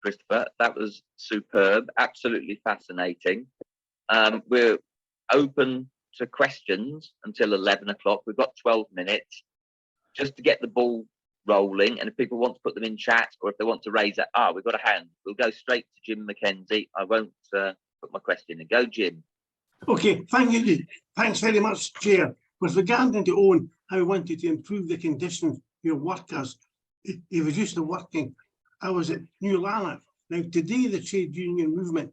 Christopher. That was superb, absolutely fascinating. We're open to questions until 11 o'clock. We've got 12 minutes just to get the ball rolling. And if people want to put them in chat, or if they want to raise it, we've got a hand. We'll go straight to Jim McKenzie. I won't put my question in. Go, Jim. Okay, thank you. Thanks very much, Chair. With regard to Owen, how he wanted to improve the conditions for your workers, he reduced the working hours at New Lanark. Now, today, the trade union movement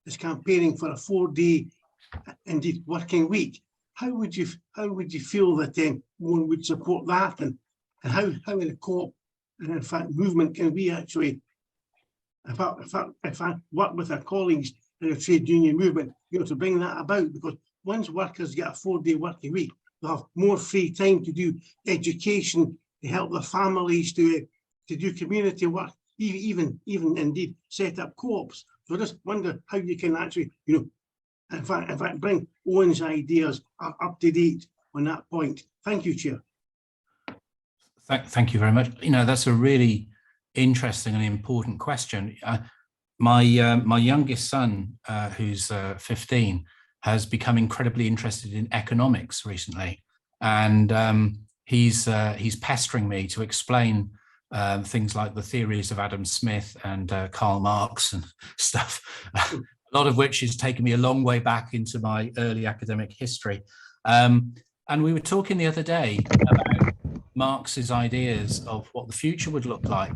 is campaigning for a 4-day, indeed, working week. How would you feel that one would support that, and how in the co-op and in fact movement can we actually, if I work with our colleagues in the trade union movement, to bring that about? Because once workers get a 4-day working week, they'll have more free time to do education, to help their families, to do community work, even indeed set up co-ops. So I just wonder how you can actually, in fact, bring Owen's ideas up to date on that point. Thank you, Chair. Thank you very much. That's a really interesting and important question. My youngest son, who's 15, has become incredibly interested in economics recently, and he's pestering me to explain things like the theories of Adam Smith and Karl Marx and stuff. A lot of which has taken me a long way back into my early academic history. And we were talking the other day about Marx's ideas of what the future would look like.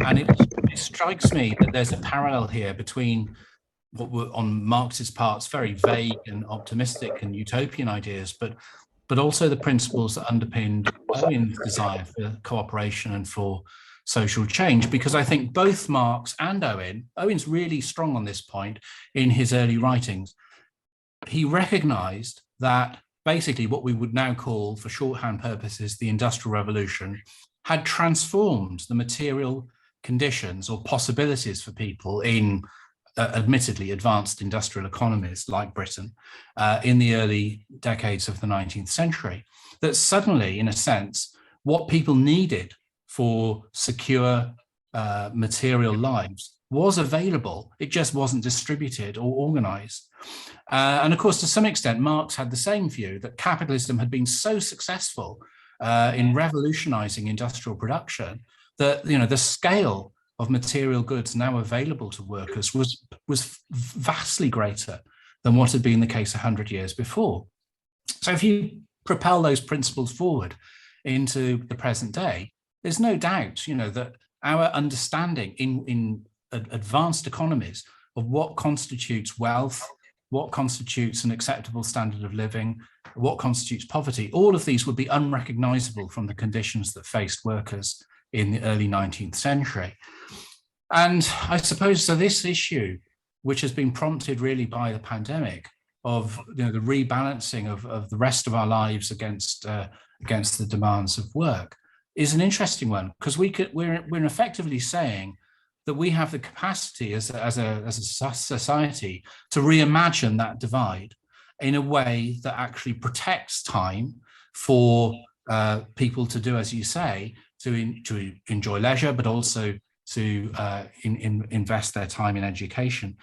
And it strikes me that there's a parallel here between what were on Marx's parts very vague and optimistic and utopian ideas, but also the principles that underpinned Owen's desire for cooperation and for social change. Because I think both Marx and Owen's really strong on this point in his early writings. He recognized that basically what we would now call, for shorthand purposes, the Industrial Revolution had transformed the material conditions or possibilities for people in admittedly advanced industrial economies like Britain in the early decades of the 19th century. That suddenly, in a sense, what people needed for secure material lives was available. It just wasn't distributed or organized. And of course, to some extent, Marx had the same view that capitalism had been so successful in revolutionizing industrial production that the scale of material goods now available to workers was vastly greater than what had been the case 100 years before. So if you propel those principles forward into the present day, there's no doubt, that our understanding in advanced economies of what constitutes wealth, what constitutes an acceptable standard of living, what constitutes poverty, all of these would be unrecognizable from the conditions that faced workers in the early 19th century. And I suppose, so this issue, which has been prompted really by the pandemic, of the rebalancing of the rest of our lives against the demands of work, is an interesting one, because we're effectively saying that we have the capacity as a society to reimagine that divide in a way that actually protects time for people to do, as you say, to enjoy leisure, but also to invest their time in education.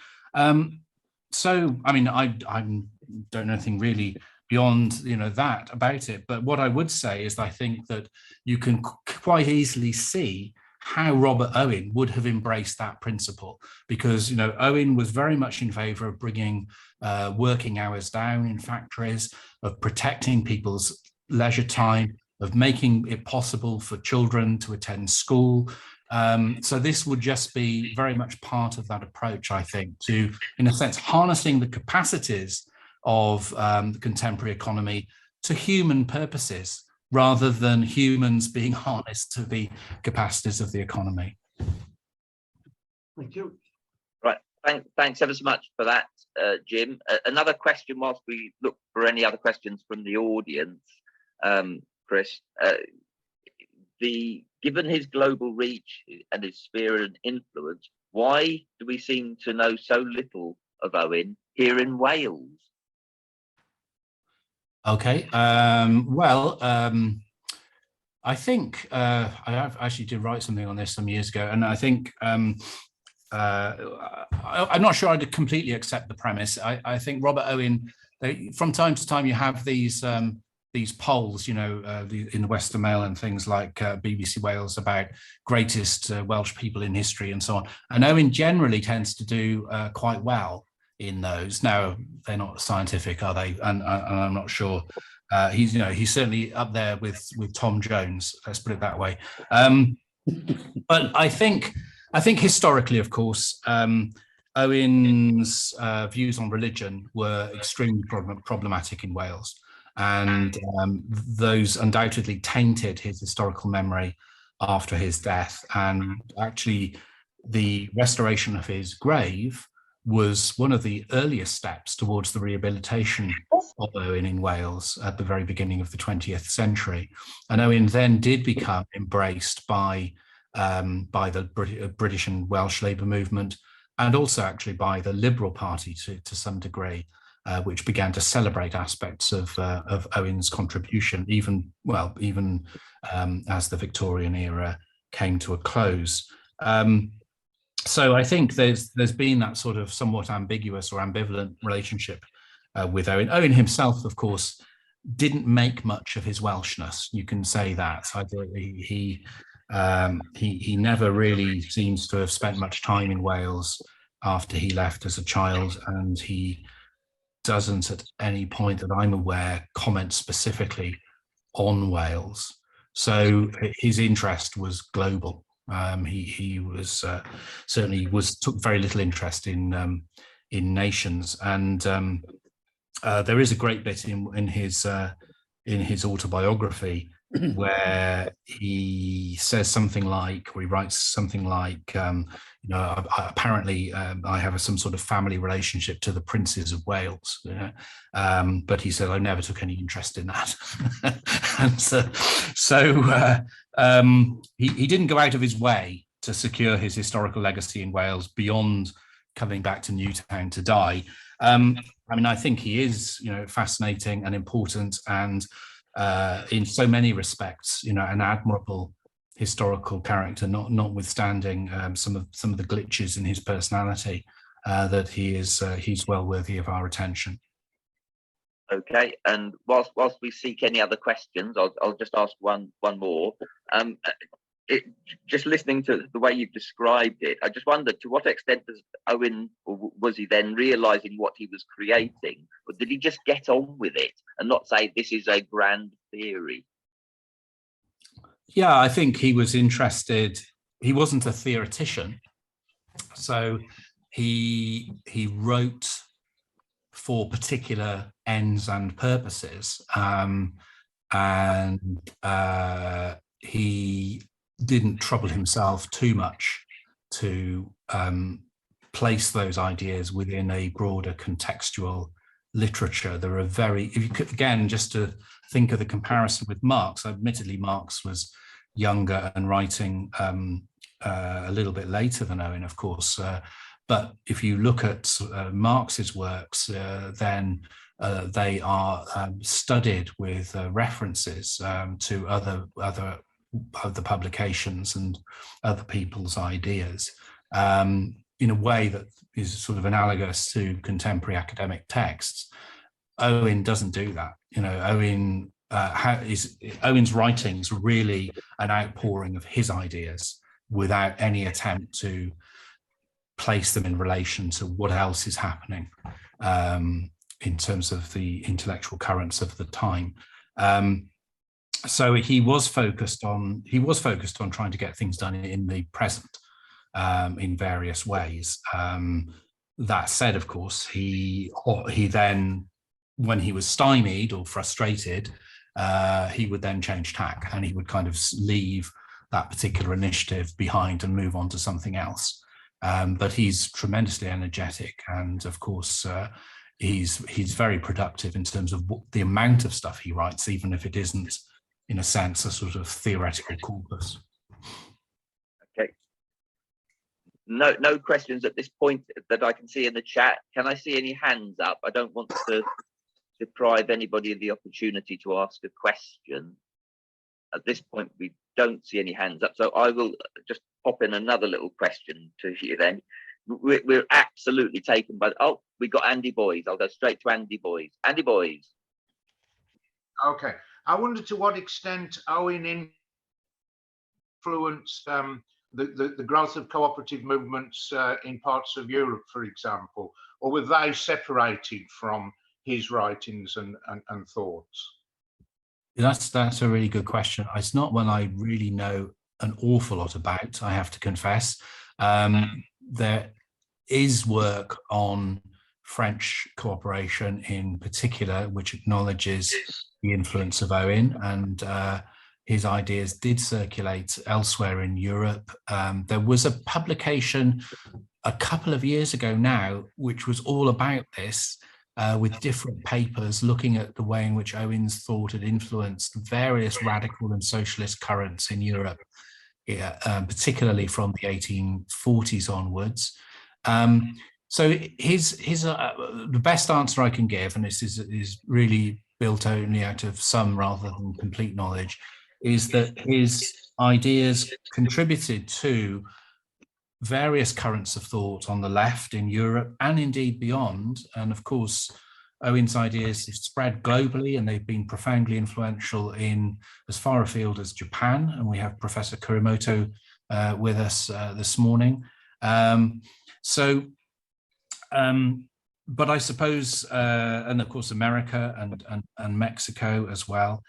So, I mean, I don't know anything really beyond that about it. But what I would say is I think that you can quite easily see how Robert Owen would have embraced that principle, because Owen was very much in favour of bringing working hours down in factories, of protecting people's leisure time, of making it possible for children to attend school. So this would just be very much part of that approach, I think, to, in a sense, harnessing the capacities of the contemporary economy to human purposes, rather than humans being harnessed to the capacities of the economy. Thank you. Right, thanks ever so much for that, Jim. Another question whilst we look for any other questions from the audience, Chris. Given his global reach and his sphere and influence, why do we seem to know so little of Owen here in Wales? Okay, I think I actually did write something on this some years ago, and I think I'm not sure I'd completely accept the premise. I think Robert Owen, from time to time, you have these polls, in the Western Mail and things like BBC Wales about greatest Welsh people in history and so on. And Owen generally tends to do quite well in those. Now, they're not scientific, are they? And I'm not sure. He's certainly up there with Tom Jones. Let's put it that way. But I think historically, of course, Owen's views on religion were extremely problematic in Wales, and those undoubtedly tainted his historical memory after his death. And actually, the restoration of his grave was one of the earliest steps towards the rehabilitation of Owen in Wales at the very beginning of the 20th century. And Owen then did become embraced by the British and Welsh Labour movement, and also actually by the Liberal Party to some degree, which began to celebrate aspects of Owen's contribution, even as the Victorian era came to a close. So I think there's been that sort of somewhat ambiguous or ambivalent relationship with Owen. Owen himself, of course, didn't make much of his Welshness. You can say that. He never really seems to have spent much time in Wales after he left as a child, and he doesn't at any point that I'm aware comment specifically on Wales. So his interest was global. He was certainly took very little interest in nations, and there is a great bit in his autobiography where he says something like, or he writes something like, apparently I have some sort of family relationship to the princes of Wales, but he said I never took any interest in that. And he didn't go out of his way to secure his historical legacy in Wales beyond coming back to Newtown to die. I think he is, fascinating and important, and in so many respects, an admirable historical character, notwithstanding some of the glitches in his personality, that he's well worthy of our attention. Okay, and whilst we seek any other questions, I'll just ask one more. Just listening to the way you've described it, I just wondered, to what extent does Owen, or was he then realizing what he was creating, or did he just get on with it and not say this is a grand theory? Yeah, I think he was interested. He wasn't a theoretician, so he wrote for particular ends and purposes, and he didn't trouble himself too much to place those ideas within a broader contextual literature. There are if you could, again, just to think of the comparison with Marx, admittedly Marx was younger and writing a little bit later than Owen, of course, but if you look at Marx's works, then they are studied with references to other publications and other people's ideas, in a way that is sort of analogous to contemporary academic texts. Owen doesn't do that. Owen's writings really an outpouring of his ideas without any attempt to place them in relation to what else is happening in terms of the intellectual currents of the time. So he was focused on trying to get things done in the present in various ways. That said, of course, he then, when he was stymied or frustrated, he would then change tack, and he would kind of leave that particular initiative behind and move on to something else. But he's tremendously energetic, and of course, he's very productive in terms of the amount of stuff he writes, even if it isn't, in a sense, a sort of theoretical corpus. Okay. No questions at this point that I can see in the chat. Can I see any hands up? I don't want to deprive anybody of the opportunity to ask a question. At this point, we don't see any hands up, so I will just pop in another little question to you then. We're absolutely taken by, oh, we got Andy Boys. I'll go straight to Andy Boys. Andy Boys. Okay. I wonder to what extent Owen influenced the growth of cooperative movements in parts of Europe, for example, or were they separated from his writings and thoughts? That's a really good question. It's not one I really know an awful lot about, I have to confess. There is work on French cooperation in particular, which acknowledges the influence of Owen, and his ideas did circulate elsewhere in Europe. There was a publication a couple of years ago now, which was all about this, with different papers looking at the way in which Owen's thought had influenced various radical and socialist currents in Europe, particularly from the 1840s onwards. So the best answer I can give, and this is really built only out of some rather than complete knowledge, is that his ideas contributed to various currents of thought on the left in Europe and indeed beyond. And of course, Owen's ideas have spread globally, and they've been profoundly influential in as far afield as Japan. And we have Professor Kurimoto with us this morning. But I suppose, and of course, America and Mexico as well,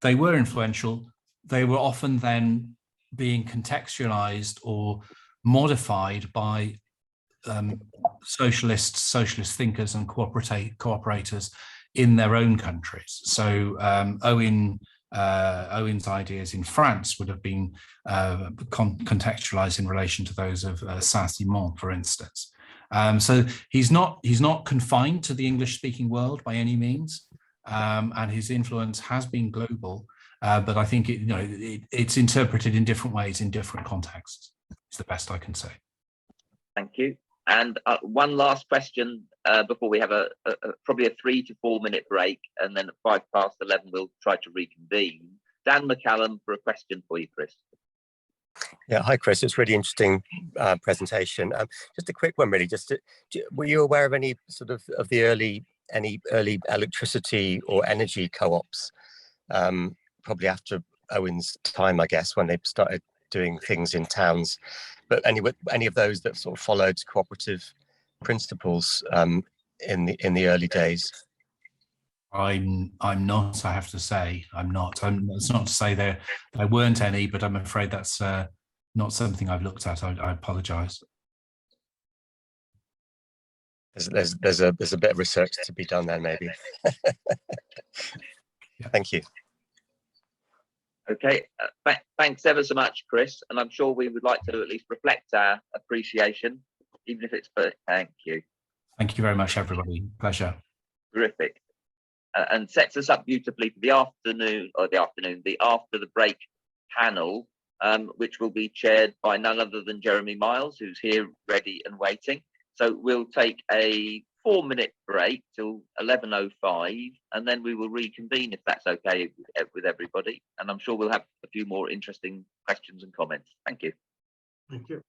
they were influential. They were often then being contextualized or modified by socialist thinkers and cooperators in their own countries. So Owen's ideas in France would have been contextualized in relation to those of Saint-Simon, for instance. So he's not confined to the English-speaking world by any means, and his influence has been global. But I think it's interpreted in different ways in different contexts. It's the best I can say. Thank you. And one last question before we have probably a 3 to 4 minute break, and then at 11:05 we'll try to reconvene. Dan McCallum for a question for you, Chris. Yeah, hi Chris. It's really interesting presentation. Just a quick one, really. Were you aware of any sort of the early electricity or energy co-ops? Probably after Owen's time, I guess, when they started doing things in towns. But any of those that sort of followed cooperative principles in the early days? I'm not. I have to say, I'm not. It's not to say there weren't any, but I'm afraid that's not something I've looked at. I apologise. There's a bit of research to be done there, maybe. Yeah. Thank you. Okay, thanks ever so much, Chris. And I'm sure we would like to at least reflect our appreciation, even if it's for thank you. Thank you very much, everybody. Pleasure. Terrific. And sets us up beautifully for the after the break panel, which will be chaired by none other than Jeremy Miles, who's here ready and waiting. So we'll take a 4-minute break till 11:05, and then we will reconvene if that's okay with everybody. And I'm sure we'll have a few more interesting questions and comments. Thank you. Thank you.